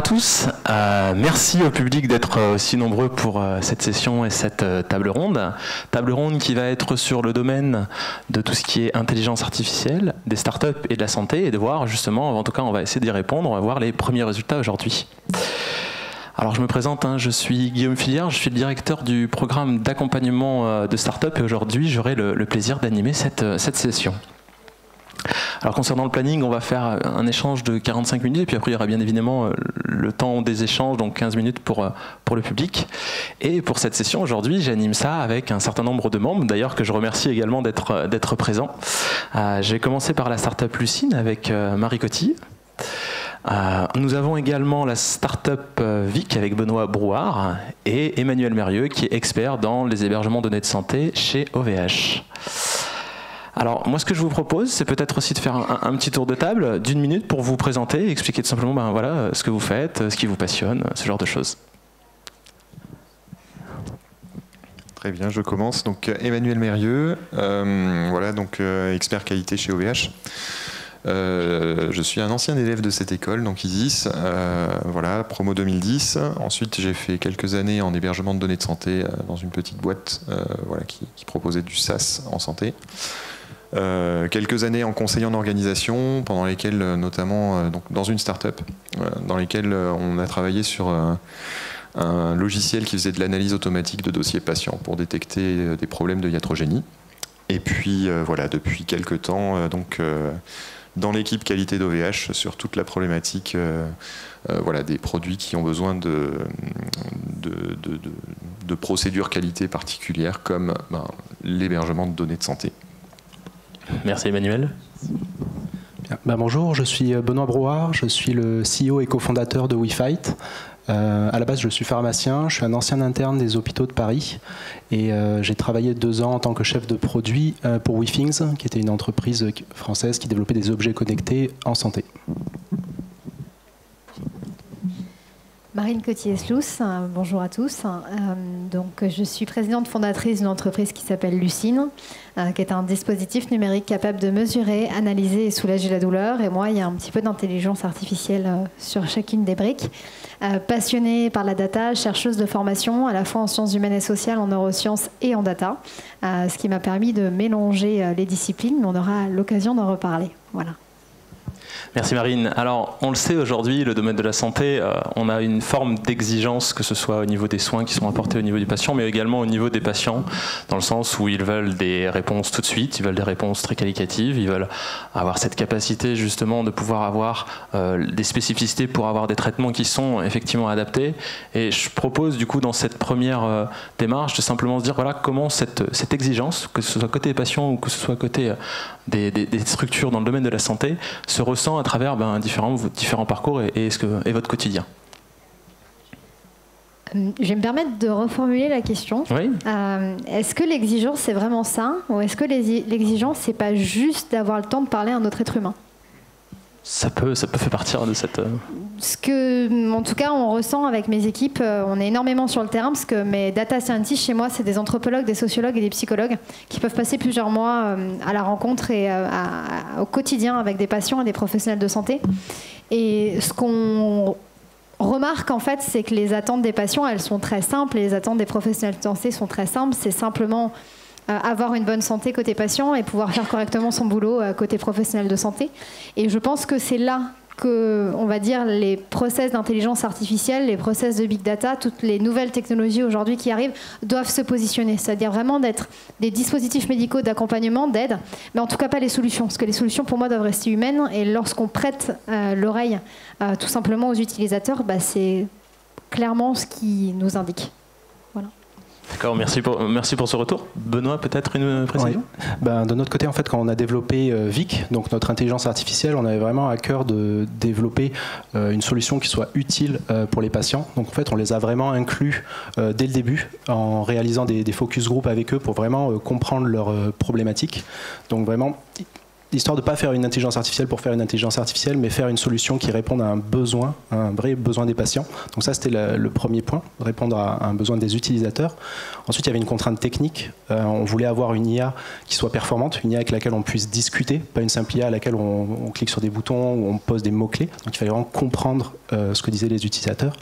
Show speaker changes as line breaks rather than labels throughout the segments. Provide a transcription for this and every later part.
tous. Merci au public d'être aussi nombreux pour cette session et cette table ronde. Table ronde qui va être sur le domaine de tout ce qui est intelligence artificielle, des startups et de la santé, et de voir justement, en tout cas on va essayer d'y répondre, on va voir les premiers résultats aujourd'hui. Alors je me présente, je suis Guillaume Filière, je suis le directeur du programme d'accompagnement de startups et aujourd'hui j'aurai le plaisir d'animer cette session. Alors concernant le planning, on va faire un échange de 45 minutes et puis après il y aura bien évidemment le temps des échanges, donc 15 minutes pour le public. Et pour cette session aujourd'hui, j'anime ça avec un certain nombre de membres, d'ailleurs que je remercie également d'être présents. Je vais commencer par la startup Lucine avec Marie Coty. Nous avons également la startup Vic avec Benoît Brouard et Emmanuel Mérieux qui est expert dans les hébergements de données de santé chez OVH. Alors moi ce que je vous propose c'est peut-être aussi de faire un petit tour de table d'1 minute pour vous présenter et expliquer tout simplement voilà, ce que vous faites, ce qui vous passionne, ce genre de choses.
Très bien, je commence. Donc Emmanuel Mérieux, voilà, donc expert qualité chez OVH. Je suis un ancien élève de cette école, donc ISIS, voilà, promo 2010. Ensuite, j'ai fait quelques années en hébergement de données de santé dans une petite boîte voilà, qui proposait du SaaS en santé. Quelques années en conseil en organisation, pendant lesquelles, notamment donc dans une start-up, dans lesquelles on a travaillé sur un logiciel qui faisait de l'analyse automatique de dossiers patients pour détecter des problèmes de iatrogénie. Et puis, voilà, depuis quelques temps, donc dans l'équipe qualité d'OVH sur toute la problématique voilà, des produits qui ont besoin de procédures qualité particulières comme l'hébergement de données de santé.
Merci Emmanuel.
Bonjour, je suis Benoît Brouard, je suis le CEO et cofondateur de WeFight. À la base, je suis pharmacien, je suis un ancien interne des hôpitaux de Paris et j'ai travaillé 2 ans en tant que chef de produit pour WeThings, qui était une entreprise française qui développait des objets connectés en santé.
Marine Coty-Eslous, bonjour à tous. Donc, je suis présidente fondatrice d'une entreprise qui s'appelle Lucine, qui est un dispositif numérique capable de mesurer, analyser et soulager la douleur. Et moi, il y a un petit peu d'intelligence artificielle sur chacune des briques. Passionnée par la data, chercheuse de formation, à la fois en sciences humaines et sociales, en neurosciences et en data, ce qui m'a permis de mélanger les disciplines, mais on aura l'occasion d'en reparler. Voilà.
Merci Marine. Alors, on le sait aujourd'hui, le domaine de la santé, on a une forme d'exigence, que ce soit au niveau des soins qui sont apportés au niveau du patient, mais également au niveau des patients, dans le sens où ils veulent des réponses tout de suite, ils veulent des réponses très qualitatives, ils veulent avoir cette capacité justement de pouvoir avoir des spécificités pour avoir des traitements qui sont effectivement adaptés. Et je propose du coup dans cette première démarche de simplement se dire voilà comment cette exigence, que ce soit côté patient ou que ce soit côté des structures dans le domaine de la santé, se ressent à travers différents parcours et votre quotidien.
Je vais me permettre de reformuler la question.
Oui.
Est-ce que l'exigence c'est vraiment ça, ou est-ce que l'exigence c'est pas juste d'avoir le temps de parler à un autre être humain? Ça peut faire partir de cette... Ce que, en tout cas, on ressent avec mes équipes, on est énormément sur le terrain parce que mes data scientists chez moi, c'est des anthropologues, des sociologues et des psychologues qui peuvent passer plusieurs mois à la rencontre et au quotidien avec des patients et des professionnels de santé. Et ce qu'on remarque en fait, c'est que les attentes des patients, elles sont très simples et les attentes des professionnels de santé sont très simples. C'est simplement avoir une bonne santé côté patient et pouvoir faire correctement son boulot côté professionnel de santé. Et je pense que c'est là que, on va dire, les process d'intelligence artificielle, les process de big data, toutes les nouvelles technologies aujourd'hui qui arrivent doivent se positionner. C'est-à-dire vraiment d'être des dispositifs médicaux d'accompagnement, d'aide, mais en tout cas pas les solutions. Parce que les solutions, pour moi, doivent rester humaines. Et lorsqu'on prête l'oreille tout simplement aux utilisateurs, c'est clairement ce qui nous indique. Voilà.
D'accord, merci pour ce retour. Benoît, peut-être une précision?
Oui. De notre côté, en fait, quand on a développé Vic, donc notre intelligence artificielle, on avait vraiment à cœur de développer une solution qui soit utile pour les patients. Donc en fait, on les a vraiment inclus dès le début en réalisant des focus group avec eux pour vraiment comprendre leurs problématiques. Donc vraiment, histoire de ne pas faire une intelligence artificielle pour faire une intelligence artificielle, mais faire une solution qui réponde à un besoin, un vrai besoin des patients. Donc ça, c'était le premier point, répondre à un besoin des utilisateurs. Ensuite, il y avait une contrainte technique. On voulait avoir une IA qui soit performante, une IA avec laquelle on puisse discuter, pas une simple IA à laquelle on clique sur des boutons ou on pose des mots-clés. Donc il fallait vraiment comprendre ce que disaient les utilisateurs.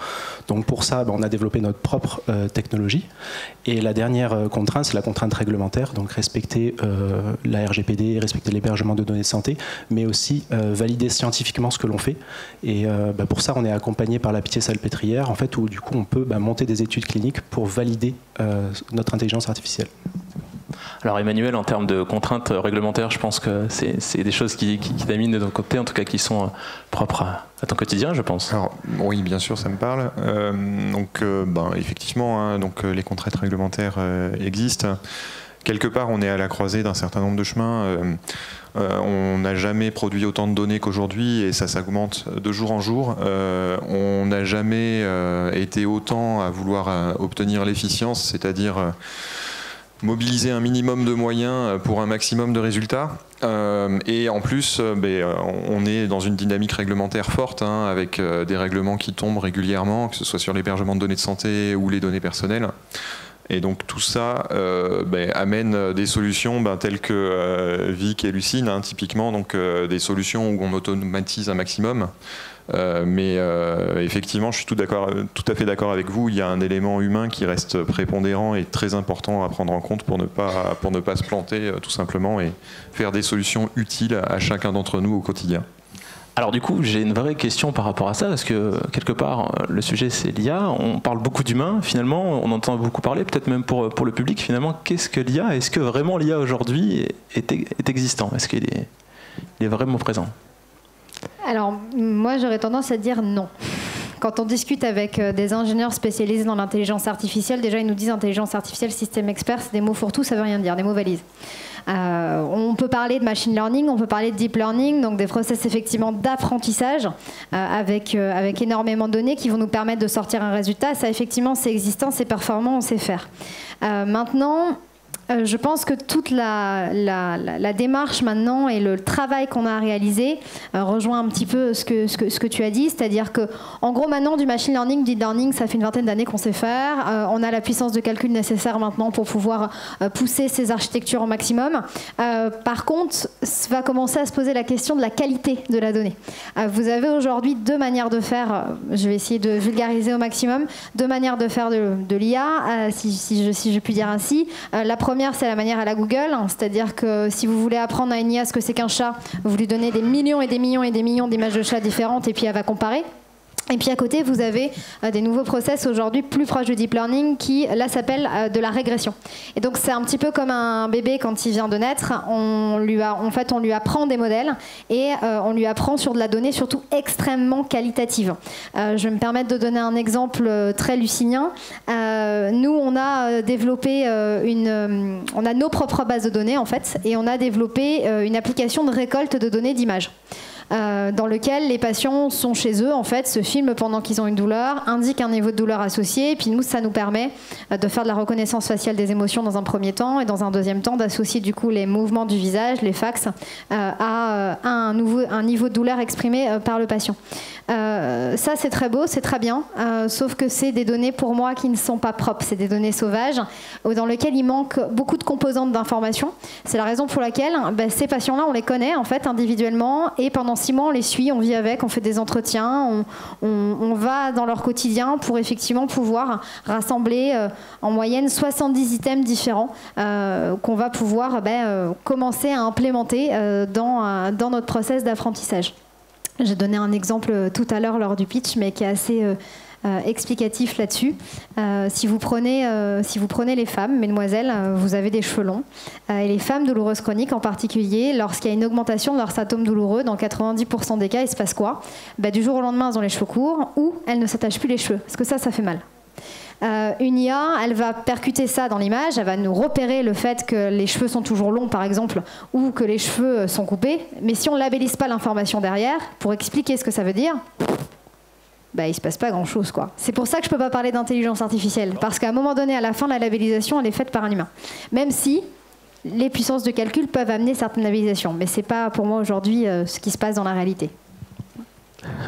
Donc pour ça, on a développé notre propre technologie. Et la dernière contrainte, c'est la contrainte réglementaire, donc respecter la RGPD, respecter l'hébergement de données de santé, mais aussi valider scientifiquement ce que l'on fait. Et pour ça, on est accompagné par la Pitié-Salpêtrière, en fait, où du coup, on peut monter des études cliniques pour valider notre intelligence artificielle.
Alors Emmanuel, en termes de contraintes réglementaires, je pense que c'est des choses qui t'aminent de ton côté, en tout cas qui sont propres à ton quotidien, je pense.
Alors, oui, bien sûr, ça me parle. Effectivement, les contraintes réglementaires existent. Quelque part, on est à la croisée d'un certain nombre de chemins. On n'a jamais produit autant de données qu'aujourd'hui et ça s'augmente de jour en jour. On n'a jamais été autant à vouloir obtenir l'efficience, c'est-à-dire mobiliser un minimum de moyens pour un maximum de résultats. Et en plus, on est dans une dynamique réglementaire forte, avec des règlements qui tombent régulièrement, que ce soit sur l'hébergement de données de santé ou les données personnelles. Et donc tout ça amène des solutions telles que Vic et Lucine, typiquement, donc des solutions où on automatise un maximum. Effectivement, je suis tout à fait d'accord avec vous, il y a un élément humain qui reste prépondérant et très important à prendre en compte pour ne pas se planter tout simplement et faire des solutions utiles à chacun d'entre nous au quotidien.
Alors du coup, j'ai une vraie question par rapport à ça, parce que quelque part, le sujet c'est l'IA, on parle beaucoup d'humains, finalement, on entend beaucoup parler, peut-être même pour le public, finalement, qu'est-ce que l'IA? Est-ce que vraiment l'IA aujourd'hui est existant? Est-ce qu'il est vraiment présent?
Alors, moi j'aurais tendance à dire non. Quand on discute avec des ingénieurs spécialisés dans l'intelligence artificielle, déjà ils nous disent intelligence artificielle, système expert, c'est des mots fourre-tout, ça veut rien dire, des mots valises. On peut parler de machine learning, on peut parler de deep learning, donc des process effectivement d'apprentissage avec énormément de données qui vont nous permettre de sortir un résultat. Ça effectivement c'est existant, c'est performant, on sait faire. Maintenant, je pense que toute la démarche maintenant et le travail qu'on a à réaliser rejoint un petit peu ce que tu as dit, c'est-à-dire que en gros maintenant du machine learning, du deep learning, ça fait une vingtaine d'années qu'on sait faire. On a la puissance de calcul nécessaire maintenant pour pouvoir pousser ces architectures au maximum. Par contre, va commencer à se poser la question de la qualité de la donnée. Vous avez aujourd'hui deux manières de faire, je vais essayer de vulgariser au maximum, deux manières de faire de l'IA, si je puis dire ainsi. La première, c'est la manière à la Google, c'est-à-dire que si vous voulez apprendre à une IA ce que c'est qu'un chat, vous lui donnez des millions et des millions et des millions d'images de chats différentes et puis elle va comparer. Et puis à côté, vous avez des nouveaux process aujourd'hui plus proches du deep learning qui, là, s'appellent de la régression. Et donc, c'est un petit peu comme un bébé quand il vient de naître. On lui apprend des modèles et on lui apprend sur de la donnée surtout extrêmement qualitative. Je vais me permettre de donner un exemple très lucinien. Nous, on a développé on a nos propres bases de données, en fait, et on a développé une application de récolte de données d'images. Dans lequel les patients sont chez eux, en fait, se filment pendant qu'ils ont une douleur, indiquent un niveau de douleur associé, et puis nous, ça nous permet de faire de la reconnaissance faciale des émotions dans un premier temps, et dans un deuxième temps, d'associer du coup les mouvements du visage, les faces, à un niveau de douleur exprimé par le patient. Ça, c'est très beau, c'est très bien, sauf que c'est des données pour moi qui ne sont pas propres, c'est des données sauvages, dans lesquelles il manque beaucoup de composantes d'information. C'est la raison pour laquelle ces patients-là, on les connaît en fait individuellement, et pendant 6 mois, on les suit, on vit avec, on fait des entretiens, on va dans leur quotidien pour effectivement pouvoir rassembler en moyenne 70 items différents qu'on va pouvoir commencer à implémenter dans notre process d'apprentissage. J'ai donné un exemple tout à l'heure lors du pitch, mais qui est assez explicatif là-dessus. Si vous prenez les femmes, mesdemoiselles, vous avez des cheveux longs. Et les femmes douloureuses chroniques en particulier, lorsqu'il y a une augmentation de leurs symptômes douloureux, dans 90% des cas, il se passe quoi? Du jour au lendemain, elles ont les cheveux courts ou elles ne s'attachent plus les cheveux. Parce que ça fait mal. Une IA, elle va percuter ça dans l'image, elle va nous repérer le fait que les cheveux sont toujours longs, par exemple, ou que les cheveux sont coupés. Mais si on ne labellise pas l'information derrière, pour expliquer ce que ça veut dire, il ne se passe pas grand-chose, quoi. C'est pour ça que je ne peux pas parler d'intelligence artificielle. Parce qu'à un moment donné, à la fin de la labellisation, elle est faite par un humain. Même si les puissances de calcul peuvent amener certaines labellisations. Mais ce n'est pas pour moi aujourd'hui ce qui se passe dans la réalité.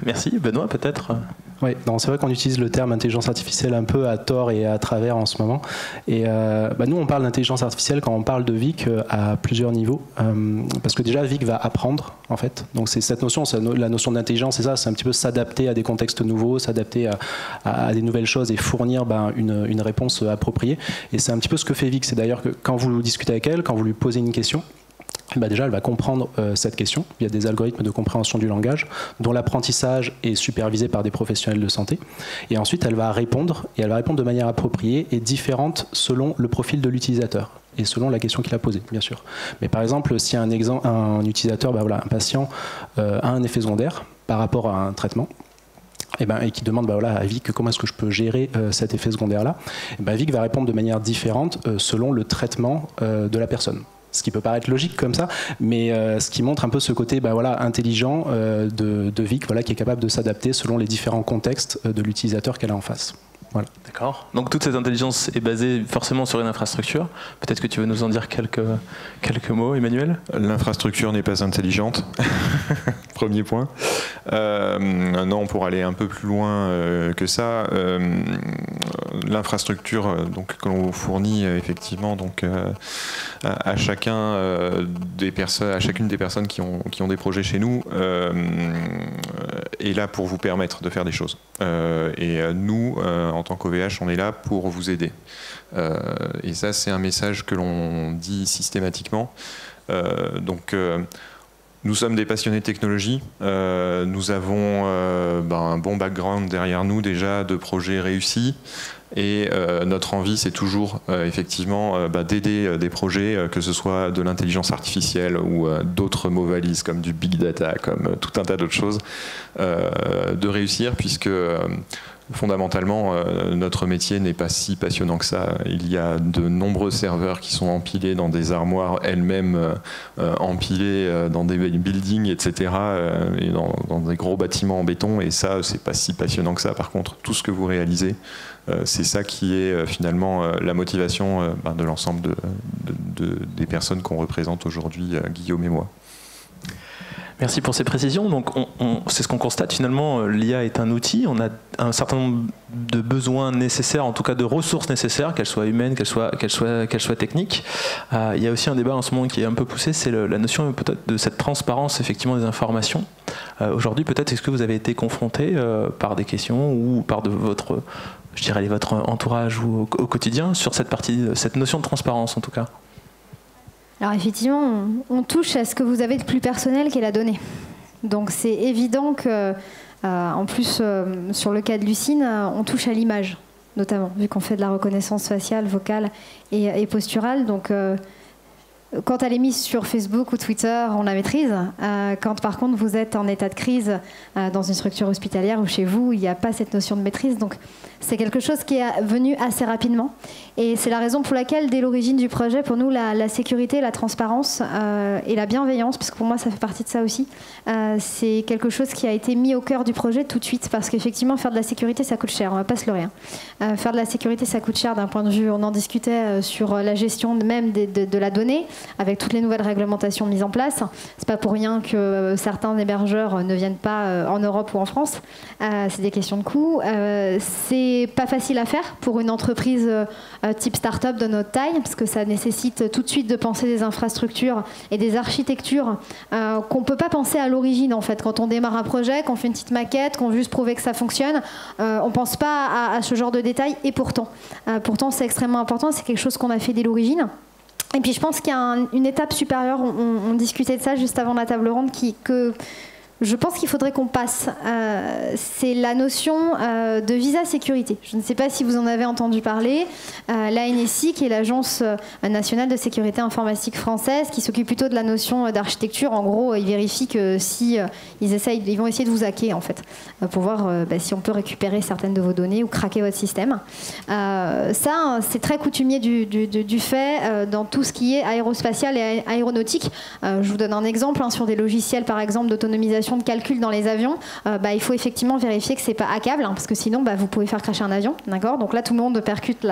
Merci. Benoît, peut-être?
Oui, c'est vrai qu'on utilise le terme intelligence artificielle un peu à tort et à travers en ce moment. Et nous, on parle d'intelligence artificielle quand on parle de Vic à plusieurs niveaux. Parce que déjà, Vic va apprendre, en fait. Donc c'est cette notion, la notion d'intelligence, c'est ça, c'est un petit peu s'adapter à des contextes nouveaux, s'adapter à des nouvelles choses et fournir une réponse appropriée. Et c'est un petit peu ce que fait Vic. C'est d'ailleurs que quand vous discutez avec elle, quand vous lui posez une question, déjà, elle va comprendre cette question via des algorithmes de compréhension du langage, dont l'apprentissage est supervisé par des professionnels de santé. Et ensuite, elle va répondre, et elle va répondre de manière appropriée et différente selon le profil de l'utilisateur et selon la question qu'il a posée, bien sûr. Mais par exemple, si un utilisateur, un patient a un effet secondaire par rapport à un traitement, et qui demande à Vic comment est-ce que je peux gérer cet effet secondaire-là, Vic va répondre de manière différente selon le traitement de la personne. Ce qui peut paraître logique comme ça, mais ce qui montre un peu ce côté intelligent de Vic, qui est capable de s'adapter selon les différents contextes de l'utilisateur qu'elle a en face. Voilà.
D'accord. Donc toute cette intelligence est basée forcément sur une infrastructure. Peut-être que tu veux nous en dire quelques mots, Emmanuel?
L'infrastructure n'est pas intelligente. Premier point. Non, pour aller un peu plus loin que ça, l'infrastructure que l'on fournit effectivement à chacune des personnes qui ont des projets chez nous est là pour vous permettre de faire des choses. Et nous, en tant qu'OVH, on est là pour vous aider. Et ça, c'est un message que l'on dit systématiquement. Nous sommes des passionnés de technologie. Nous avons un bon background derrière nous déjà de projets réussis. Et notre envie, c'est toujours effectivement d'aider des projets, que ce soit de l'intelligence artificielle ou d'autres mots valises comme du big data, comme tout un tas d'autres choses, de réussir, puisque fondamentalement, notre métier n'est pas si passionnant que ça. Il y a de nombreux serveurs qui sont empilés dans des armoires elles-mêmes empilées dans des buildings, etc., et dans des gros bâtiments en béton, et ça, c'est pas si passionnant que ça. Par contre, tout ce que vous réalisez, c'est ça qui est finalement la motivation de l'ensemble des personnes qu'on représente aujourd'hui, Guillaume et moi.
Merci pour ces précisions. Donc, c'est ce qu'on constate finalement. L'IA est un outil. On a un certain nombre de besoins nécessaires, en tout cas de ressources nécessaires, qu'elles soient humaines, qu'elles soient techniques. Il y a aussi un débat en ce moment qui est un peu poussé, c'est la notion peut-être de cette transparence effectivement des informations. Aujourd'hui, peut-être, est-ce que vous avez été confronté par des questions ou par votre entourage ou au quotidien sur cette partie, cette notion de transparence en tout cas?
Alors effectivement, on touche à ce que vous avez de plus personnel qu'est la donnée. Donc c'est évident que, en plus, sur le cas de Lucine, on touche à l'image, notamment, vu qu'on fait de la reconnaissance faciale, vocale et posturale. Donc quand elle est mise sur Facebook ou Twitter, on la maîtrise. Quand par contre vous êtes en état de crise dans une structure hospitalière ou chez vous, il n'y a pas cette notion de maîtrise. Donc c'est quelque chose qui est venu assez rapidement. Et c'est la raison pour laquelle, dès l'origine du projet, pour nous, la sécurité, la transparence et la bienveillance, parce que pour moi ça fait partie de ça aussi, c'est quelque chose qui a été mis au cœur du projet tout de suite. Parce qu'effectivement, faire de la sécurité, ça coûte cher, on ne va pas se leurrer. Faire de la sécurité, ça coûte cher d'un point de vue, on en discutait sur la gestion même de la donnée, avec toutes les nouvelles réglementations mises en place. C'est pas pour rien que certains hébergeurs ne viennent pas en Europe ou en France. C'est des questions de coût. C'est pas facile à faire pour une entreprise type start-up de notre taille, parce que ça nécessite tout de suite de penser des infrastructures et des architectures qu'on peut pas penser à l'origine en fait. Quand on démarre un projet, qu'on fait une petite maquette, qu'on veut juste prouver que ça fonctionne, on pense pas à ce genre de détails. Et pourtant c'est extrêmement important. C'est quelque chose qu'on a fait dès l'origine. Et puis je pense qu'il y a une étape supérieure, on discutait de ça juste avant la table ronde, que je pense qu'il faudrait qu'on passe. C'est la notion de visa sécurité. Je ne sais pas si vous en avez entendu parler. L'ANSI, qui est l'Agence nationale de sécurité informatique française, qui s'occupe plutôt de la notion d'architecture. En gros, ils vérifient que si ils vont essayer de vous hacker en fait, pour voir si on peut récupérer certaines de vos données ou craquer votre système. Ça, c'est très coutumier du fait dans tout ce qui est aérospatial et aéronautique. Je vous donne un exemple sur des logiciels, par exemple, d'autonomisation notion de calcul dans les avions, il faut effectivement vérifier que c'est pas hackable, hein, parce que sinon vous pouvez faire crasher un avion, d'accord? Donc là tout le monde percute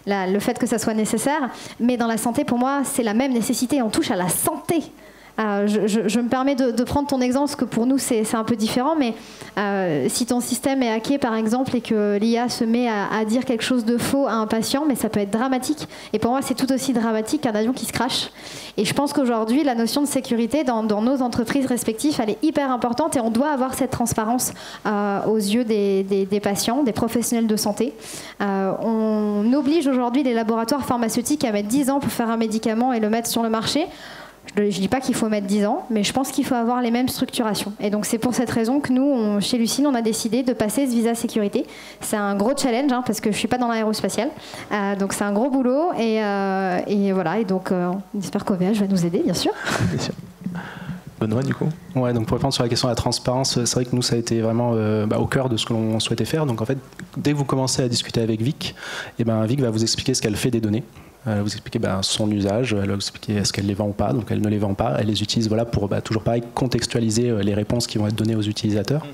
le fait que ça soit nécessaire, mais dans la santé pour moi c'est la même nécessité, on touche à la santé. Je me permets de prendre ton exemple, parce que pour nous c'est un peu différent, mais si ton système est hacké par exemple et que l'IA se met à dire quelque chose de faux à un patient, mais ça peut être dramatique. Et pour moi c'est tout aussi dramatique qu'un avion qui se crache. Et je pense qu'aujourd'hui la notion de sécurité dans nos entreprises respectives, elle est hyper importante et on doit avoir cette transparence aux yeux des patients, des professionnels de santé. On oblige aujourd'hui les laboratoires pharmaceutiques à mettre 10 ans pour faire un médicament et le mettre sur le marché. Je ne dis pas qu'il faut mettre 10 ans, mais je pense qu'il faut avoir les mêmes structurations. Et donc c'est pour cette raison que nous, chez Lucine, on a décidé de passer ce visa sécurité. C'est un gros challenge, hein, parce que je ne suis pas dans l'aérospatiale. Donc c'est un gros boulot. Et voilà, et donc on espère qu'OVH va nous aider, bien sûr.
Bien sûr. Benoît, du coup.
Ouais, donc pour répondre sur la question de la transparence, c'est vrai que nous, ça a été vraiment au cœur de ce que l'on souhaitait faire. Donc en fait, dès que vous commencez à discuter avec Vic, Vic va vous expliquer ce qu'elle fait des données. Elle va vous expliquer son usage, elle va vous expliquer est-ce qu'elle les vend ou pas, donc elle ne les vend pas, elle les utilise pour toujours pareil contextualiser les réponses qui vont être données aux utilisateurs.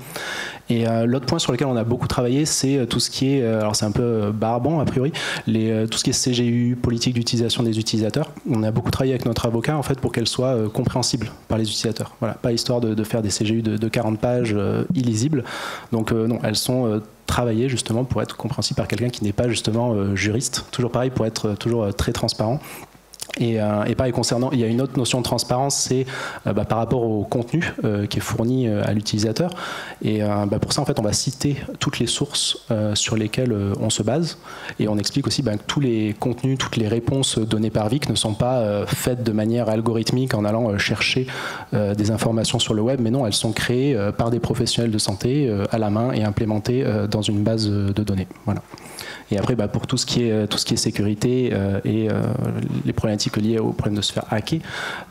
Et l'autre point sur lequel on a beaucoup travaillé, c'est tout ce qui est, alors c'est un peu barbant a priori, tout ce qui est CGU, politique d'utilisation des utilisateurs. On a beaucoup travaillé avec notre avocat en fait pour qu'elle soit compréhensible par les utilisateurs. Voilà, pas histoire de faire des CGU de 40 pages illisibles. Donc non, elles sont travailler justement pour être compréhensible par quelqu'un qui n'est pas justement juriste. Toujours pareil pour être toujours très transparent. Et pareil concernant, il y a une autre notion de transparence, c'est par rapport au contenu qui est fourni à l'utilisateur. Et pour ça, en fait, on va citer toutes les sources sur lesquelles on se base. Et on explique aussi que tous les contenus, toutes les réponses données par Vic ne sont pas faites de manière algorithmique en allant chercher des informations sur le web, mais non, elles sont créées par des professionnels de santé à la main et implémentées dans une base de données. Voilà. Et après, pour tout ce qui est sécurité et les problématiques liées au problème de se faire hacker,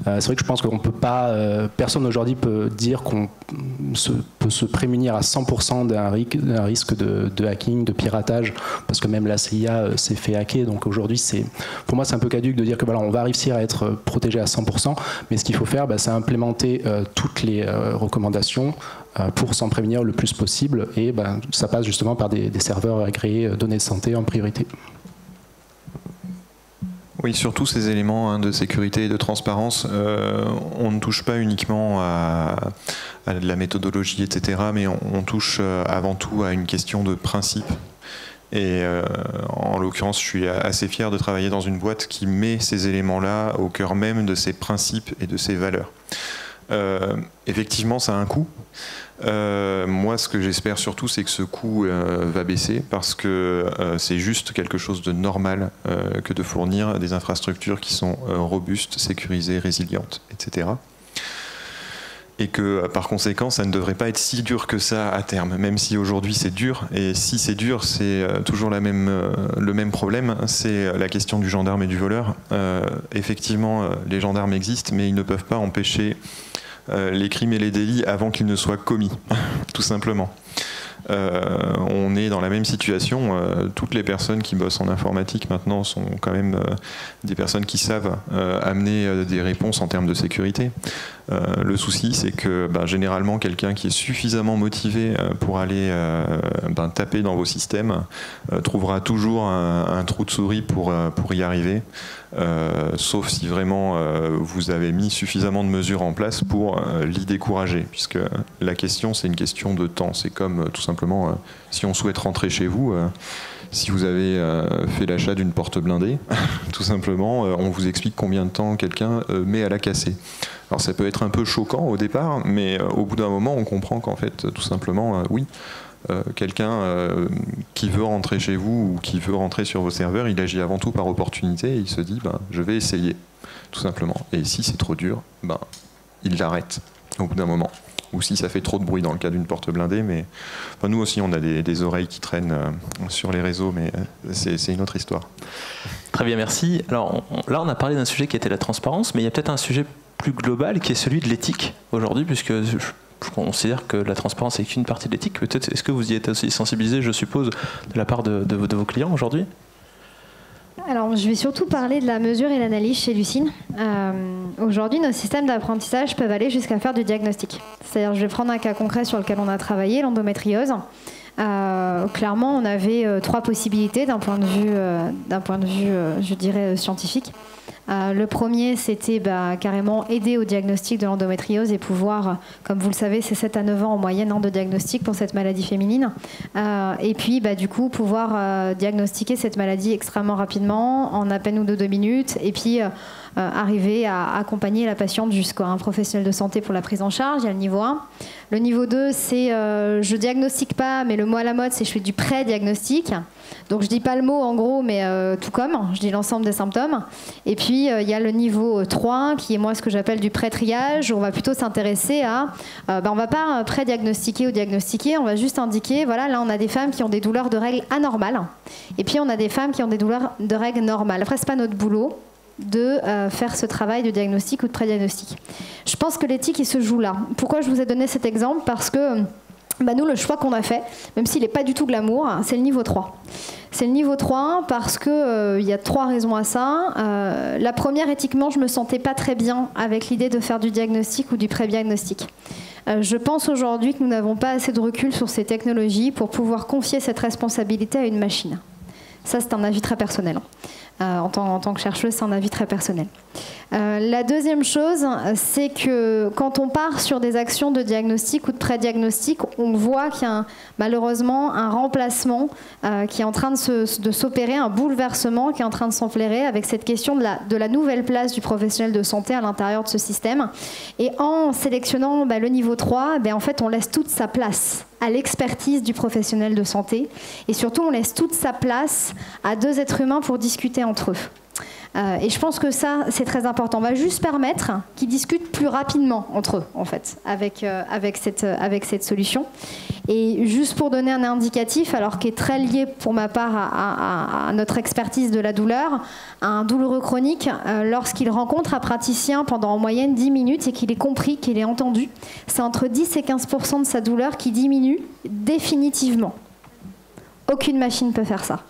c'est vrai que je pense qu'on peut pas, personne aujourd'hui peut dire qu'on peut se prémunir à 100% d'un risque de hacking, de piratage, parce que même la CIA s'est fait hacker. Donc aujourd'hui, pour moi, c'est un peu caduque de dire que on va réussir à être protégé à 100%, mais ce qu'il faut faire, c'est implémenter toutes les recommandations pour s'en prévenir le plus possible, et ça passe justement par des serveurs agréés données de santé en priorité.
Oui, surtout ces éléments de sécurité et de transparence, on ne touche pas uniquement à la méthodologie, etc., mais on touche avant tout à une question de principe. Et en l'occurrence, je suis assez fier de travailler dans une boîte qui met ces éléments-là au cœur même de ses principes et de ses valeurs. Effectivement, ça a un coût. Moi, ce que j'espère surtout, c'est que ce coût va baisser, parce que c'est juste quelque chose de normal que de fournir des infrastructures qui sont robustes, sécurisées, résilientes, etc. Et que par conséquent, ça ne devrait pas être si dur que ça à terme, même si aujourd'hui c'est dur. Et si c'est dur, c'est toujours le même problème, c'est la question du gendarme et du voleur. Effectivement, les gendarmes existent, mais ils ne peuvent pas empêcher les crimes et les délits avant qu'ils ne soient commis, tout simplement. On est dans la même situation. Toutes les personnes qui bossent en informatique maintenant sont quand même des personnes qui savent amener des réponses en termes de sécurité. Le souci, c'est que généralement, quelqu'un qui est suffisamment motivé pour aller taper dans vos systèmes trouvera toujours un trou de souris pour y arriver. Sauf si vraiment vous avez mis suffisamment de mesures en place pour l'y décourager, puisque la question, c'est une question de temps. C'est comme tout simplement si on souhaite rentrer chez vous, si vous avez fait l'achat d'une porte blindée, tout simplement, on vous explique combien de temps quelqu'un met à la casser. Alors ça peut être un peu choquant au départ, mais au bout d'un moment, on comprend qu'en fait, tout simplement, oui, quelqu'un qui veut rentrer chez vous ou qui veut rentrer sur vos serveurs, il agit avant tout par opportunité et il se dit je vais essayer, tout simplement. Et si c'est trop dur, il l'arrête au bout d'un moment. Ou si ça fait trop de bruit dans le cas d'une porte blindée, mais nous aussi on a des oreilles qui traînent sur les réseaux, mais c'est une autre histoire.
Très bien, merci. Alors là on a parlé d'un sujet qui était la transparence, mais il y a peut-être un sujet plus global qui est celui de l'éthique aujourd'hui, puisque je considère que la transparence est qu'une partie de l'éthique. Peut-être, est-ce que vous y êtes aussi sensibilisé, je suppose, de la part de vos clients aujourd'hui ?
Alors, je vais surtout parler de la mesure et l'analyse chez Lucine. Aujourd'hui, nos systèmes d'apprentissage peuvent aller jusqu'à faire du diagnostic. C'est-à-dire, je vais prendre un cas concret sur lequel on a travaillé, l'endométriose. Clairement, on avait 3 possibilités d'un point de vue, je dirais, scientifique. Le premier, c'était carrément aider au diagnostic de l'endométriose et pouvoir, comme vous le savez, c'est 7 à 9 ans en moyenne de diagnostic pour cette maladie féminine. Et puis, du coup, pouvoir diagnostiquer cette maladie extrêmement rapidement, en à peine ou 2 minutes, et puis arriver à accompagner la patiente jusqu'à un professionnel de santé pour la prise en charge. Il y a le niveau 1. Le niveau 2, c'est je diagnostique pas, mais le mot à la mode, c'est je fais du pré-diagnostic. Donc je dis pas le mot en gros, mais tout comme, je dis l'ensemble des symptômes. Et puis il y a le niveau 3, qui est moi ce que j'appelle du pré-triage, où on va plutôt s'intéresser à, on va pas pré-diagnostiquer ou diagnostiquer, on va juste indiquer, voilà, là on a des femmes qui ont des douleurs de règles anormales, et puis on a des femmes qui ont des douleurs de règles normales. Après, c'est pas notre boulot de faire ce travail de diagnostic ou de pré-diagnostic. Je pense que l'éthique, il se joue là. Pourquoi je vous ai donné cet exemple? Parce que nous, le choix qu'on a fait, même s'il n'est pas du tout glamour, c'est le niveau 3. C'est le niveau 3 parce qu'il y a 3 raisons à ça. La première, éthiquement, je ne me sentais pas très bien avec l'idée de faire du diagnostic ou du pré-diagnostic. Je pense aujourd'hui que nous n'avons pas assez de recul sur ces technologies pour pouvoir confier cette responsabilité à une machine. Ça, c'est un avis très personnel. En tant que chercheuse, c'est un avis très personnel. La deuxième chose, c'est que quand on part sur des actions de diagnostic ou de pré-diagnostic, on voit qu'il y a malheureusement un remplacement qui est en train de s'opérer, un bouleversement qui est en train de s'enflairer avec cette question de la nouvelle place du professionnel de santé à l'intérieur de ce système. Et en sélectionnant le niveau 3, en fait, on laisse toute sa place à l'expertise du professionnel de santé. Et surtout, on laisse toute sa place à 2 êtres humains pour discuter entre eux. Et je pense que ça, c'est très important. On va juste permettre qu'ils discutent plus rapidement entre eux, en fait, avec cette solution. Et juste pour donner un indicatif, alors qui est très lié pour ma part à notre expertise de la douleur, un douloureux chronique, lorsqu'il rencontre un praticien pendant en moyenne 10 minutes et qu'il est compris, qu'il est entendu, c'est entre 10 et 15% de sa douleur qui diminue définitivement. Aucune machine ne peut faire ça.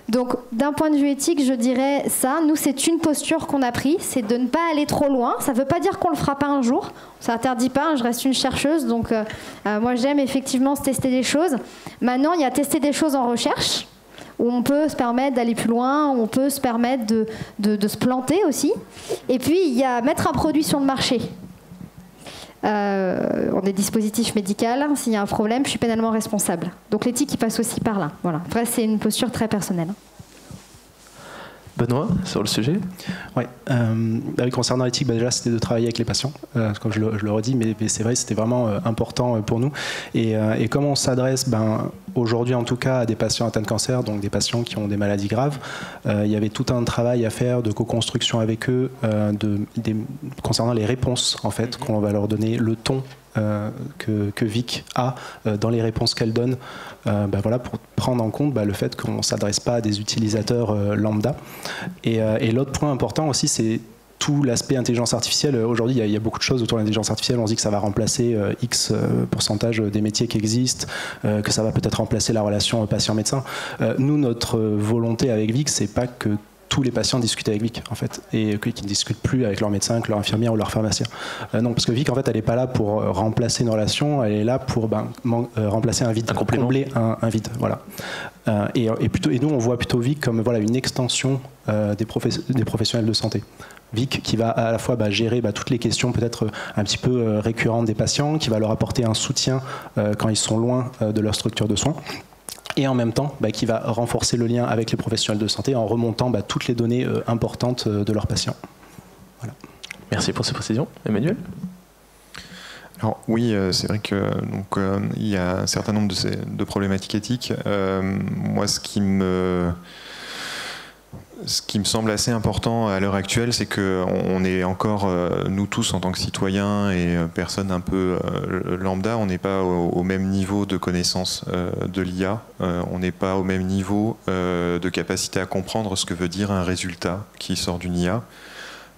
Donc, d'un point de vue éthique, je dirais ça. Nous, c'est une posture qu'on a prise, c'est de ne pas aller trop loin. Ça ne veut pas dire qu'on ne le fera pas un jour. Ça n'interdit pas, je reste une chercheuse. Donc, moi, j'aime effectivement tester des choses. Maintenant, il y a tester des choses en recherche, où on peut se permettre d'aller plus loin, où on peut se permettre de se planter aussi. Et puis, il y a mettre un produit sur le marché. On est dispositif médical, s'il y a un problème, je suis pénalement responsable. Donc l'éthique, il passe aussi par là. Voilà. Après, c'est une posture très personnelle.
Benoît, sur le sujet?
Oui, concernant l'éthique, déjà c'était de travailler avec les patients, comme je le redis, mais c'est vrai, c'était vraiment important pour nous. Et comme on s'adresse aujourd'hui en tout cas à des patients atteints de cancer, donc des patients qui ont des maladies graves, il y avait tout un travail à faire de co-construction avec eux concernant les réponses en fait, qu'on va leur donner, le ton que Vic a dans les réponses qu'elle donne, voilà, pour prendre en compte le fait qu'on ne s'adresse pas à des utilisateurs lambda. Et l'autre point important aussi, c'est tout l'aspect intelligence artificielle. Aujourd'hui, il y a beaucoup de choses autour de l'intelligence artificielle. On se dit que ça va remplacer X pourcentage des métiers qui existent, que ça va peut-être remplacer la relation patient-médecin. Nous, notre volonté avec Vic, c'est pas que tous les patients discutent avec Vic, en fait, et qu'ils ne discutent plus avec leur médecin, avec leur infirmière ou leur pharmacien. Non, parce que Vic, en fait, elle n'est pas là pour remplacer une relation, elle est là pour remplacer un vide, combler un vide. Voilà. Et nous, on voit plutôt Vic comme voilà, une extension des professionnels de santé. Vic qui va à la fois gérer toutes les questions peut-être un petit peu récurrentes des patients, qui va leur apporter un soutien quand ils sont loin de leur structure de soins. Et en même temps, qui va renforcer le lien avec les professionnels de santé en remontant toutes les données importantes de leurs patients. Voilà.
Merci pour ces précisions. Emmanuel ?
Alors oui, c'est vrai que il y a un certain nombre de problématiques éthiques. Moi, ce qui me semble assez important à l'heure actuelle, c'est qu'on est encore, nous tous en tant que citoyens et personnes un peu lambda, on n'est pas au même niveau de connaissance de l'IA, on n'est pas au même niveau de capacité à comprendre ce que veut dire un résultat qui sort d'une IA.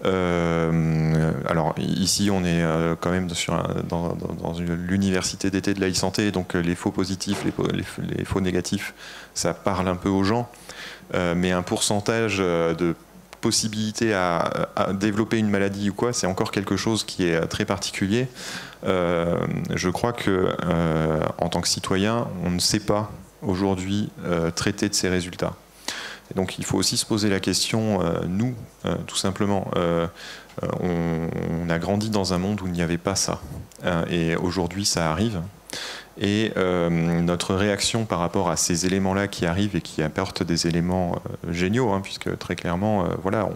Alors ici on est quand même dans l'université d'été de l'e-santé, donc les faux positifs, les faux négatifs, ça parle un peu aux gens, mais un pourcentage de possibilité à développer une maladie ou quoi, c'est encore quelque chose qui est très particulier. Je crois que en tant que citoyen, on ne sait pas aujourd'hui traiter de ces résultats. Et donc il faut aussi se poser la question, nous, tout simplement, on a grandi dans un monde où il n'y avait pas ça. Et aujourd'hui, ça arrive. Et notre réaction par rapport à ces éléments-là qui arrivent et qui apportent des éléments géniaux, hein, puisque très clairement, voilà,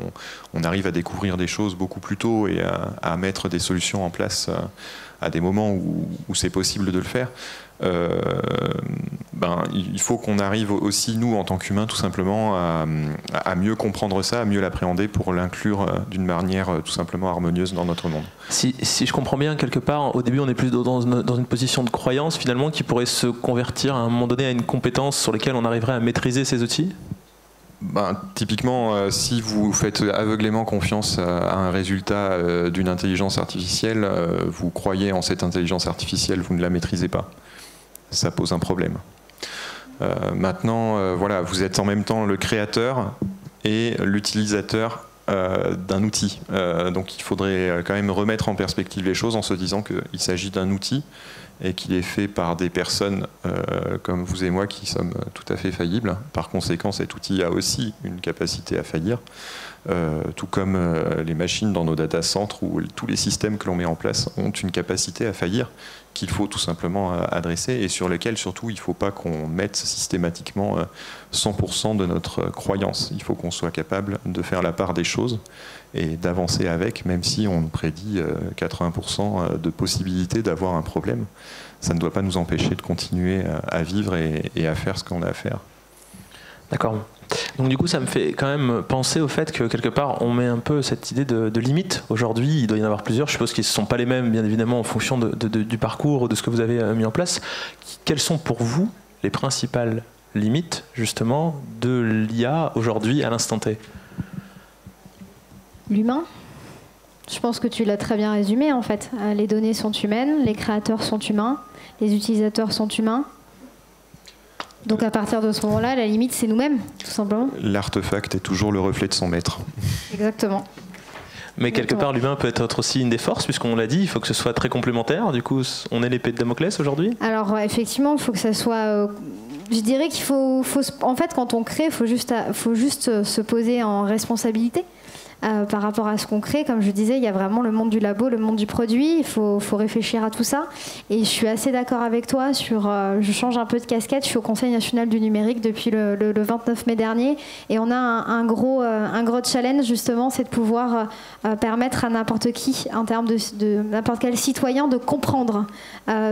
on arrive à découvrir des choses beaucoup plus tôt et à mettre des solutions en place à des moments où c'est possible de le faire. Il faut qu'on arrive aussi, nous, en tant qu'humains, tout simplement, à mieux comprendre ça, à mieux l'appréhender pour l'inclure d'une manière tout simplement harmonieuse dans notre monde.
Si je comprends bien, quelque part, au début, on est plus dans une position de croyance, finalement, qui pourrait se convertir à un moment donné à une compétence sur laquelle on arriverait à maîtriser ces outils ?
Typiquement, si vous faites aveuglément confiance à un résultat d'une intelligence artificielle, vous croyez en cette intelligence artificielle, vous ne la maîtrisez pas. Ça pose un problème. Maintenant, voilà, vous êtes en même temps le créateur et l'utilisateur d'un outil. Donc il faudrait quand même remettre en perspective les choses en se disant qu'il s'agit d'un outil et qu'il est fait par des personnes comme vous et moi qui sommes tout à fait faillibles. Par conséquent, cet outil a aussi une capacité à faillir, tout comme les machines dans nos data centers ou tous les systèmes que l'on met en place ont une capacité à faillir qu'il faut tout simplement adresser et sur lesquels surtout il ne faut pas qu'on mette systématiquement 100% de notre croyance. Il faut qu'on soit capable de faire la part des choses et d'avancer avec, même si on nous prédit 80% de possibilité d'avoir un problème. Ça ne doit pas nous empêcher de continuer à vivre et à faire ce qu'on a à faire.
D'accord. Donc du coup, ça me fait quand même penser au fait que quelque part, on met un peu cette idée de limite. Aujourd'hui, il doit y en avoir plusieurs. Je suppose qu'ils ne sont pas les mêmes, bien évidemment, en fonction du parcours, de ce que vous avez mis en place. Quelles sont pour vous les principales limites, justement, de l'IA aujourd'hui, à l'instant T ?
L'humain. Je pense que tu l'as très bien résumé, en fait. Les données sont humaines, les créateurs sont humains, les utilisateurs sont humains. Donc à partir de ce moment-là, la limite, c'est nous-mêmes, tout simplement.
L'artefact est toujours le reflet de son maître.
Exactement.
Mais quelque part, l'humain peut être aussi une des forces, puisqu'on l'a dit, il faut que ce soit très complémentaire. Du coup, on est l'épée de Damoclès aujourd'hui ?
Alors effectivement, il faut que ça soit... je dirais qu'il faut... En fait, quand on crée, il faut juste se poser en responsabilité. Par rapport à ce qu'on crée, comme je disais, il y a vraiment le monde du labo, le monde du produit, il faut réfléchir à tout ça. Et je suis assez d'accord avec toi sur, je change un peu de casquette, je suis au Conseil national du numérique depuis le 29 mai dernier, et on a un gros challenge justement, c'est de pouvoir permettre à n'importe qui, en termes de n'importe quel citoyen, de comprendre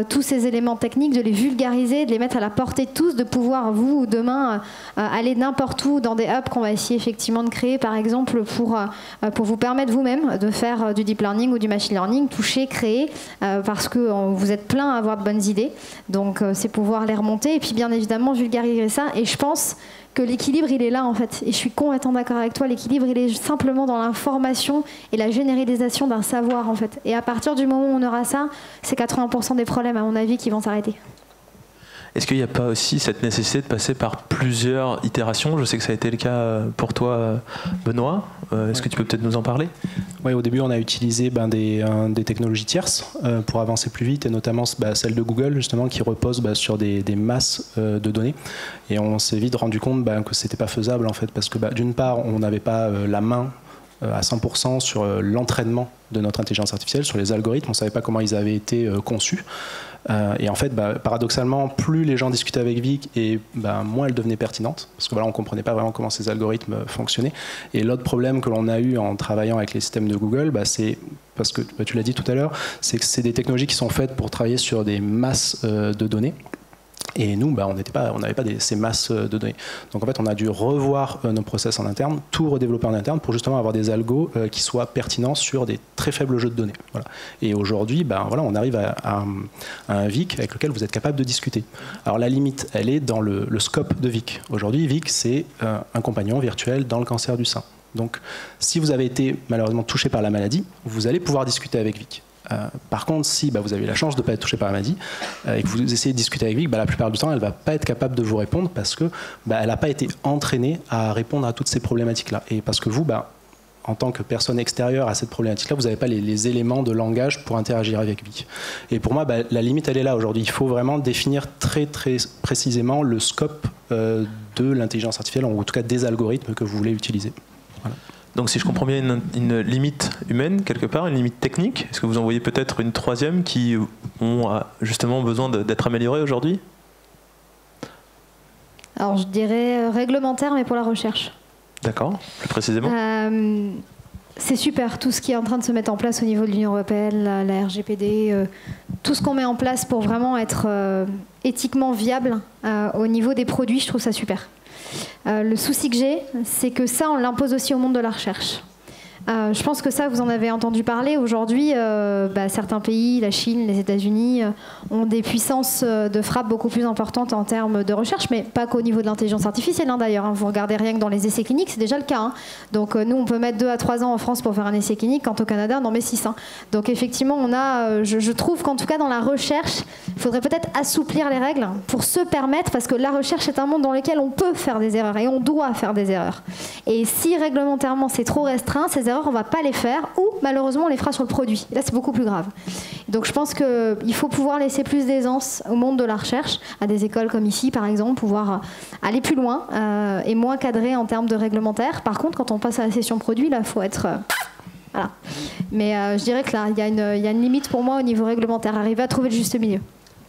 tous ces éléments techniques, de les vulgariser, de les mettre à la portée de tous, de pouvoir, vous, demain, aller n'importe où dans des hubs qu'on va essayer effectivement de créer, par exemple, pour vous permettre vous-même de faire du deep learning ou du machine learning, toucher, créer, parce que vous êtes plein à avoir de bonnes idées. Donc c'est pouvoir les remonter et puis bien évidemment vulgariser ça. Et je pense que l'équilibre, il est là en fait. Et je suis complètement d'accord avec toi, l'équilibre, il est simplement dans l'information et la généralisation d'un savoir en fait. Et à partir du moment où on aura ça, c'est 80% des problèmes, à mon avis, qui vont s'arrêter.
Est-ce qu'il n'y a pas aussi cette nécessité de passer par plusieurs itérations ? Je sais que ça a été le cas pour toi, Benoît. Est-ce que tu peux peut-être nous en parler ?
Oui, au début, on a utilisé des technologies tierces pour avancer plus vite, et notamment celle de Google, justement, qui repose sur des masses de données. Et on s'est vite rendu compte que ce n'était pas faisable, en fait, parce que d'une part, on n'avait pas la main à 100% sur l'entraînement de notre intelligence artificielle, sur les algorithmes. On ne savait pas comment ils avaient été conçus. Et en fait, paradoxalement, plus les gens discutaient avec Vic, et moins elle devenait pertinente, parce que on ne comprenait pas vraiment comment ces algorithmes fonctionnaient. Et l'autre problème que l'on a eu en travaillant avec les systèmes de Google, c'est, parce que tu l'as dit tout à l'heure, c'est que c'est des technologies qui sont faites pour travailler sur des masses de données. Et nous, on n'avait pas ces masses de données. Donc en fait, on a dû revoir nos process en interne, tout redévelopper en interne pour justement avoir des algos qui soient pertinents sur des très faibles jeux de données. Voilà. Et aujourd'hui, on arrive à un Vic avec lequel vous êtes capable de discuter. Alors la limite, elle est dans le scope de Vic. Aujourd'hui, Vic, c'est un compagnon virtuel dans le cancer du sein. Donc, si vous avez été malheureusement touché par la maladie, vous allez pouvoir discuter avec Vic. Par contre, si vous avez eu la chance de ne pas être touché par la maladie et que vous essayez de discuter avec Vic, la plupart du temps, elle ne va pas être capable de vous répondre parce qu'elle n'a pas été entraînée à répondre à toutes ces problématiques-là. Et parce que vous, en tant que personne extérieure à cette problématique-là, vous n'avez pas les éléments de langage pour interagir avec Vic. Et pour moi, la limite, elle est là aujourd'hui. Il faut vraiment définir très, très précisément le scope de l'intelligence artificielle, ou en tout cas des algorithmes que vous voulez utiliser. Voilà.
Donc si je comprends bien, une limite humaine quelque part, une limite technique, est-ce que vous en voyez peut-être une troisième qui ont justement besoin d'être améliorées aujourd'hui?
Alors je dirais réglementaire, mais pour la recherche.
D'accord, plus précisément.
C'est super, tout ce qui est en train de se mettre en place au niveau de l'Union européenne, la RGPD, tout ce qu'on met en place pour vraiment être éthiquement viable au niveau des produits, je trouve ça super. Le souci que j'ai, c'est que ça, on l'impose aussi au monde de la recherche. Je pense que ça, vous en avez entendu parler. Aujourd'hui, certains pays, la Chine, les États-Unis, ont des puissances de frappe beaucoup plus importantes en termes de recherche, mais pas qu'au niveau de l'intelligence artificielle, d'ailleurs. Vous regardez rien que dans les essais cliniques, c'est déjà le cas. Donc nous, on peut mettre 2 à 3 ans en France pour faire un essai clinique, quand au Canada, on en met 6. Donc effectivement, on a, je trouve qu'en tout cas, dans la recherche, il faudrait peut-être assouplir les règles pour se permettre, parce que la recherche est un monde dans lequel on peut faire des erreurs et on doit faire des erreurs. Et si réglementairement, c'est trop restreint, ces erreurs, on ne va pas les faire, ou malheureusement on les fera sur le produit. Et là c'est beaucoup plus grave. Donc je pense qu'il faut pouvoir laisser plus d'aisance au monde de la recherche, à des écoles comme ici par exemple, pouvoir aller plus loin et moins cadrer en termes de réglementaire. Par contre, quand on passe à la session produit, là il faut être... voilà. Mais je dirais que là, il y a une limite pour moi au niveau réglementaire, arriver à trouver le juste milieu.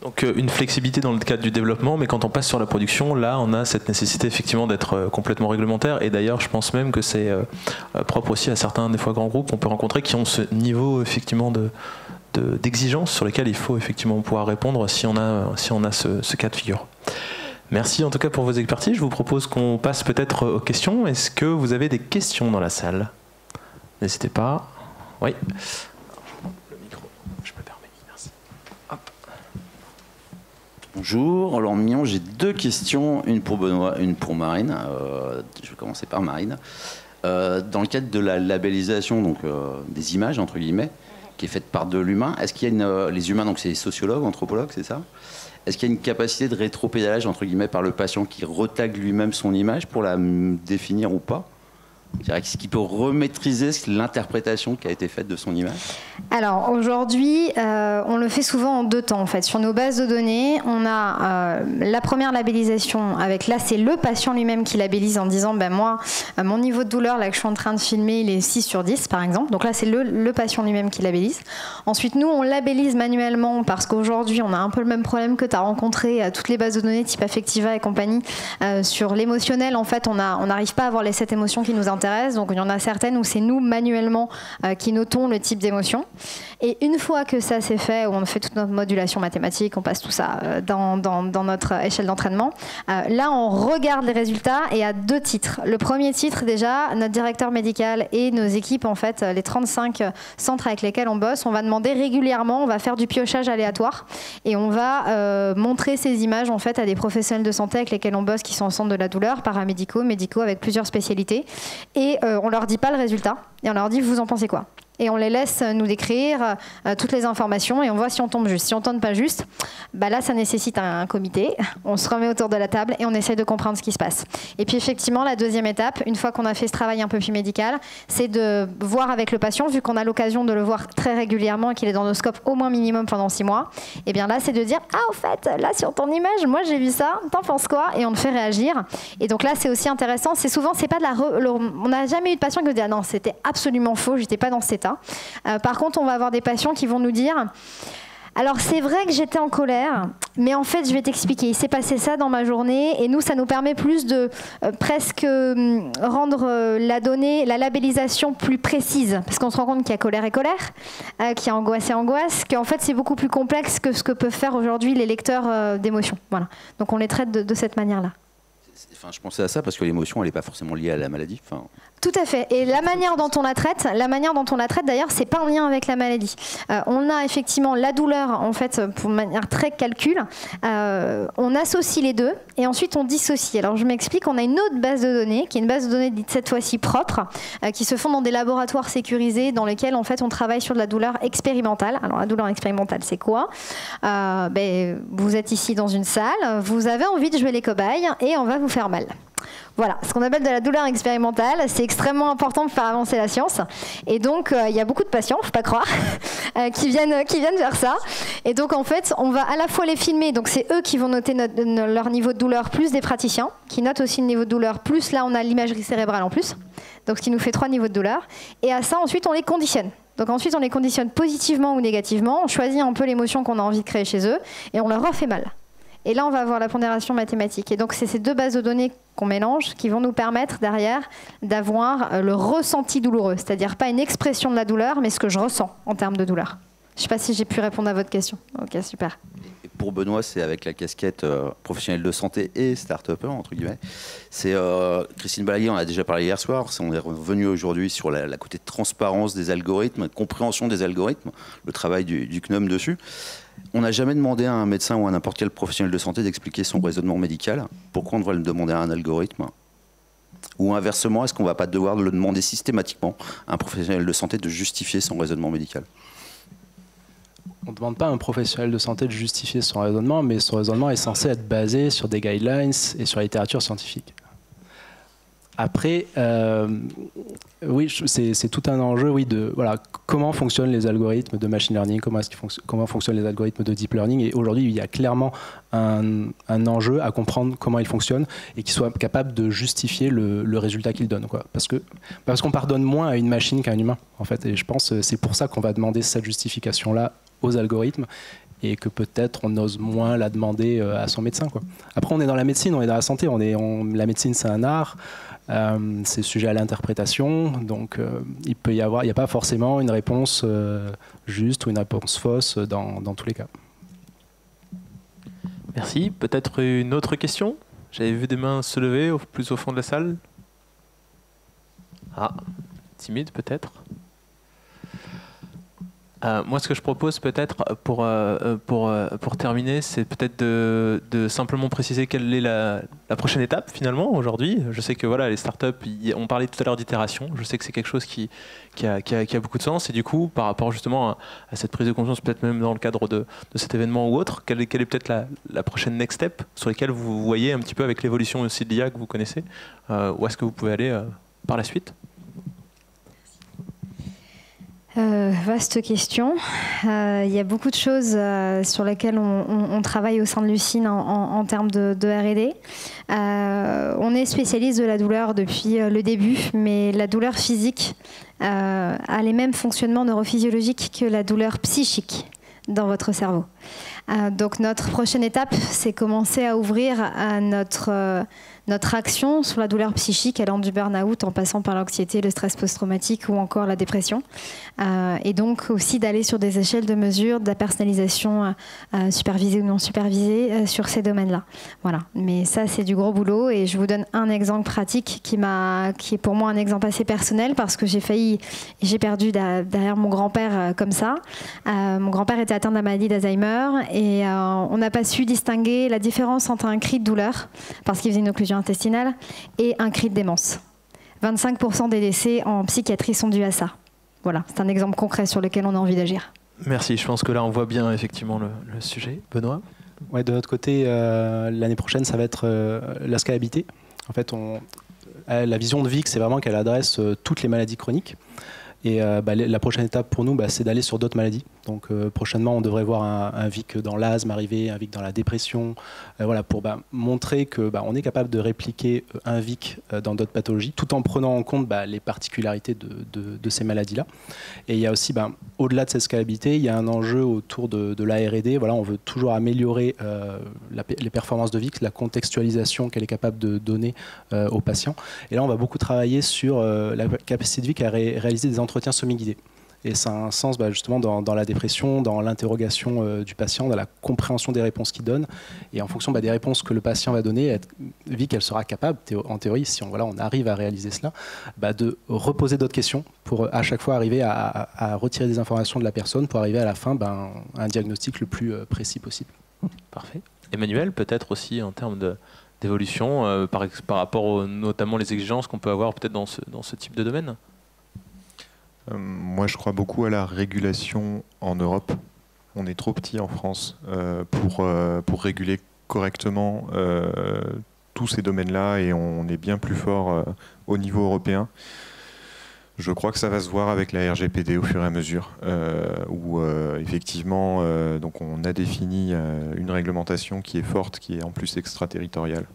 Donc une flexibilité dans le cadre du développement, mais quand on passe sur la production, là on a cette nécessité effectivement d'être complètement réglementaire. Et d'ailleurs je pense même que c'est propre aussi à certains des fois grands groupes qu'on peut rencontrer qui ont ce niveau effectivement d'exigence sur lequel il faut effectivement pouvoir répondre si on a ce cas de figure. Merci en tout cas pour vos expertises. Je vous propose qu'on passe peut-être aux questions. Est-ce que vous avez des questions dans la salle? N'hésitez pas. Oui.
Bonjour, Roland Mignon, j'ai 2 questions, une pour Benoît, une pour Marine. Je vais commencer par Marine. Dans le cadre de la labellisation donc, des images, entre guillemets, qui est faite par de l'humain, est-ce qu'il y a les humains, donc c'est sociologues, anthropologues, c'est ça? Est-ce qu'il y a une capacité de rétropédalage, entre guillemets, par le patient qui retague lui-même son image pour la définir ou pas? Est-ce qu'il peut remaîtriser l'interprétation qui a été faite de son image?
Alors aujourd'hui, on le fait souvent en 2 temps en fait. Sur nos bases de données, on a la première labellisation avec, là c'est le patient lui-même qui labellise en disant moi, mon niveau de douleur là que je suis en train de filmer, il est 6 sur 10 par exemple. Donc là c'est le patient lui-même qui labellise. Ensuite nous on labellise manuellement parce qu'aujourd'hui on a un peu le même problème que tu as rencontré à toutes les bases de données type Affectiva et compagnie. Sur l'émotionnel en fait on n'arrive pas à avoir les 7 émotions qui nous intéressent. Donc il y en a certaines où c'est nous manuellement qui notons le type d'émotion. Et une fois que ça c'est fait, où on fait toute notre modulation mathématique, on passe tout ça dans notre échelle d'entraînement, là on regarde les résultats et à 2 titres. Le premier titre déjà, notre directeur médical et nos équipes en fait, les 35 centres avec lesquels on bosse, on va demander régulièrement, on va faire du piochage aléatoire et on va montrer ces images en fait à des professionnels de santé avec lesquels on bosse qui sont au centre de la douleur, paramédicaux, médicaux avec plusieurs spécialités. Et on leur dit pas le résultat et on leur dit vous en pensez quoi? Et on les laisse nous décrire toutes les informations et on voit si on tombe juste. Si on tombe pas juste, là ça nécessite un comité, on se remet autour de la table et on essaie de comprendre ce qui se passe. Et puis effectivement la deuxième étape, une fois qu'on a fait ce travail un peu plus médical, c'est de voir avec le patient, vu qu'on a l'occasion de le voir très régulièrement et qu'il est dans nos scopes au moins minimum pendant 6 mois, et bien là c'est de dire au fait là sur ton image moi j'ai vu ça, t'en penses quoi? Et on le fait réagir. Et donc là c'est aussi intéressant, c'est souvent c'est pas de on n'a jamais eu de patient qui nous dit non c'était absolument faux, j'étais pas dans cet état. Par contre, on va avoir des patients qui vont nous dire alors c'est vrai que j'étais en colère, mais en fait je vais t'expliquer, il s'est passé ça dans ma journée et nous ça nous permet plus de presque rendre la donnée, la labellisation plus précise parce qu'on se rend compte qu'il y a colère et colère, qu'il y a angoisse et angoisse, qu'en fait c'est beaucoup plus complexe que ce que peuvent faire aujourd'hui les lecteurs d'émotions. Voilà. Donc on les traite de cette manière-là.
Enfin, je pensais à ça parce que l'émotion, elle n'est pas forcément liée à la maladie. Enfin...
Tout à fait. Et la manière dont on la traite, d'ailleurs, c'est pas en lien avec la maladie. On a effectivement la douleur, en fait, pour manière très calcul. On associe les deux et ensuite on dissocie. Alors je m'explique. On a une autre base de données, qui est une base de données dite cette fois-ci propre, qui se font dans des laboratoires sécurisés, dans lesquels en fait on travaille sur de la douleur expérimentale. Alors la douleur expérimentale, c'est quoi? Vous êtes ici dans une salle, vous avez envie de jouer les cobayes et on va vous faire mal. Voilà, ce qu'on appelle de la douleur expérimentale, c'est extrêmement important pour faire avancer la science. Et donc, il y a beaucoup de patients, faut pas croire, qui viennent faire ça. Et donc, en fait, on va à la fois les filmer, donc c'est eux qui vont noter leur niveau de douleur, plus des praticiens, qui notent aussi le niveau de douleur, plus là, on a l'imagerie cérébrale en plus, donc ce qui nous fait 3 niveaux de douleur. Et à ça, ensuite, on les conditionne. Donc ensuite, on les conditionne positivement ou négativement, on choisit un peu l'émotion qu'on a envie de créer chez eux, et on leur refait mal. Et là, on va avoir la pondération mathématique. Et donc, c'est ces deux bases de données qu'on mélange qui vont nous permettre, derrière, d'avoir le ressenti douloureux. C'est-à-dire pas une expression de la douleur, mais ce que je ressens en termes de douleur. Je ne sais pas si j'ai pu répondre à votre question. Ok, super.
Et pour Benoît, c'est avec la casquette professionnelle de santé et start-upper, entre guillemets. C'est Christine Balaguer, on a déjà parlé hier soir. On est revenu aujourd'hui sur la côté de transparence des algorithmes, compréhension des algorithmes, le travail du CNOM dessus. On n'a jamais demandé à un médecin ou à n'importe quel professionnel de santé d'expliquer son raisonnement médical. Pourquoi on devrait le demander à un algorithme? Ou inversement, est-ce qu'on ne va pas devoir le demander systématiquement à un professionnel de santé de justifier son raisonnement médical?
On ne demande pas à un professionnel de santé de justifier son raisonnement, mais son raisonnement est censé être basé sur des guidelines et sur la littérature scientifique. Après, oui, c'est tout un enjeu, oui, de voilà, comment fonctionnent les algorithmes de machine learning, comment fonctionnent les algorithmes de deep learning. Et aujourd'hui, il y a clairement un enjeu à comprendre comment ils fonctionnent et qu'ils soient capables de justifier le résultat qu'ils donnent, quoi. Parce qu'on pardonne moins à une machine qu'à un humain, en fait. Et je pense que c'est pour ça qu'on va demander cette justification-là aux algorithmes, et que peut-être on ose moins la demander à son médecin, quoi. Après, on est dans la médecine, on est dans la santé, la médecine, c'est un art. C'est sujet à l'interprétation, donc il n'y a pas forcément une réponse juste ou une réponse fausse dans tous les cas.
Merci. Peut-être une autre question? J'avais vu des mains se lever plus au fond de la salle. Ah, timide peut-être. Moi, ce que je propose peut-être pour terminer, c'est peut-être de simplement préciser quelle est la prochaine étape finalement aujourd'hui. Je sais que voilà, les startups, on parlait tout à l'heure d'itération. Je sais que c'est quelque chose qui a beaucoup de sens. Et du coup, par rapport justement à cette prise de conscience, peut-être même dans le cadre de cet événement ou autre, quelle est peut-être la prochaine next step sur lesquelles vous voyez un petit peu avec l'évolution aussi de l'IA que vous connaissez, où est-ce que vous pouvez aller par la suite?
Vaste question. Il y a beaucoup de choses sur lesquelles on travaille au sein de Lucine en termes de R&D. On est spécialiste de la douleur depuis le début, mais la douleur physique a les mêmes fonctionnements neurophysiologiques que la douleur psychique dans votre cerveau. Donc notre prochaine étape, c'est commencer à ouvrir notre action sur la douleur psychique allant du burn-out en passant par l'anxiété, le stress post-traumatique ou encore la dépression. Et donc aussi d'aller sur des échelles de mesure de la personnalisation supervisée ou non supervisée sur ces domaines-là. Voilà. Mais ça, c'est du gros boulot et je vous donne un exemple pratique qui est pour moi un exemple assez personnel parce que j'ai perdu derrière mon grand-père comme ça. Mon grand-père était atteint de la maladie d'Alzheimer et on n'a pas su distinguer la différence entre un cri de douleur parce qu'il faisait une occlusion intestinale et un cri de démence. 25% des décès en psychiatrie sont dus à ça. Voilà, c'est un exemple concret sur lequel on a envie d'agir.
Merci, je pense que là on voit bien effectivement le sujet. Benoît?
Ouais, de notre côté, l'année prochaine, ça va être la scalabilité. En fait, la vision de VIC, c'est vraiment qu'elle adresse toutes les maladies chroniques. Et la prochaine étape pour nous, c'est d'aller sur d'autres maladies. Donc prochainement, on devrait voir un VIC dans l'asthme arriver, un VIC dans la dépression, voilà, pour montrer qu'on est capable de répliquer un VIC dans d'autres pathologies, tout en prenant en compte les particularités de ces maladies-là. Et il y a aussi, au-delà de cette scalabilité, il y a un enjeu autour de la R&D. Voilà, on veut toujours améliorer les performances de VIC, la contextualisation qu'elle est capable de donner aux patients. Et là, on va beaucoup travailler sur la capacité de VIC à réaliser des entretiens semi-guidés. Et ça a un sens justement dans la dépression, dans l'interrogation du patient, dans la compréhension des réponses qu'il donne. Et en fonction des réponses que le patient va donner, vu qu'elle sera capable, en théorie, si on arrive à réaliser cela, de reposer d'autres questions pour à chaque fois arriver à retirer des informations de la personne pour arriver à la fin à un diagnostic le plus précis possible.
Parfait. Emmanuel, peut-être aussi en termes d'évolution, par rapport notamment les exigences qu'on peut avoir peut-être dans ce type de domaine.
Moi, je crois beaucoup à la régulation en Europe. On est trop petit en France pour réguler correctement tous ces domaines-là, et on est bien plus fort au niveau européen. Je crois que ça va se voir avec la RGPD au fur et à mesure, où effectivement, donc on a défini une réglementation qui est forte, qui est en plus extraterritoriale.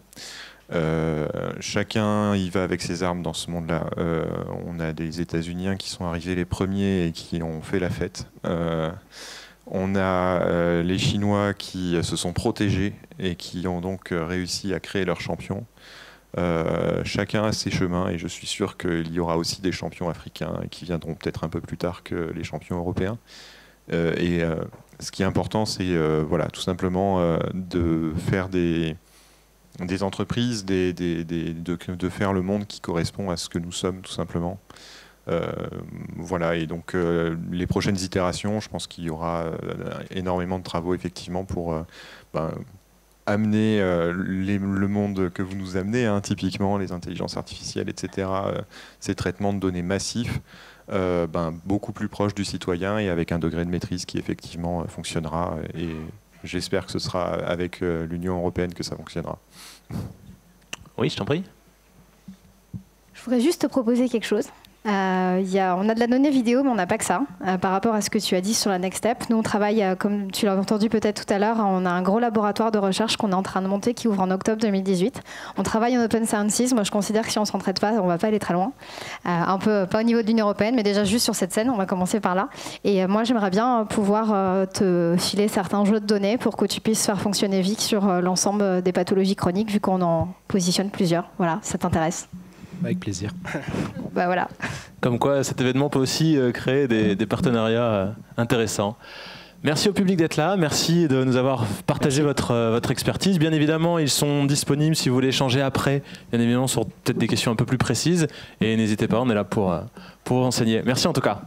Chacun y va avec ses armes dans ce monde-là. On a des États-Unis qui sont arrivés les premiers et qui ont fait la fête. On a les Chinois qui se sont protégés et qui ont donc réussi à créer leur champion. Chacun a ses chemins, et je suis sûr qu'il y aura aussi des champions africains qui viendront peut-être un peu plus tard que les champions européens. Ce qui est important, c'est tout simplement de faire des entreprises, de faire le monde qui correspond à ce que nous sommes, tout simplement. Et donc les prochaines itérations, je pense qu'il y aura énormément de travaux effectivement pour amener le monde que vous nous amenez, typiquement les intelligences artificielles, etc., ces traitements de données massifs, beaucoup plus proches du citoyen et avec un degré de maîtrise qui effectivement fonctionnera. Et j'espère que ce sera avec l'Union européenne que ça fonctionnera.
Oui, je t'en prie.
Je voudrais juste te proposer quelque chose. On a de la donnée vidéo, mais on n'a pas que ça. Par rapport à ce que tu as dit sur la Next Step, nous on travaille, comme tu l'as entendu peut-être tout à l'heure, on a un gros laboratoire de recherche qu'on est en train de monter qui ouvre en octobre 2018. On travaille en Open Sciences. Moi je considère que si on ne s'entraide pas, on ne va pas aller très loin. Un peu, pas au niveau de l'Union européenne, mais déjà juste sur cette scène, on va commencer par là. Et moi j'aimerais bien pouvoir te filer certains jeux de données pour que tu puisses faire fonctionner Vic sur l'ensemble des pathologies chroniques, vu qu'on en positionne plusieurs. Voilà, ça t'intéresse ?
Avec plaisir.
Voilà.
Comme quoi, cet événement peut aussi créer des partenariats intéressants. Merci au public d'être là. Merci de nous avoir partagé votre expertise. Bien évidemment, ils sont disponibles si vous voulez échanger après, bien évidemment, sur peut-être des questions un peu plus précises. Et n'hésitez pas, on est là pour vous enseigner. Merci en tout cas.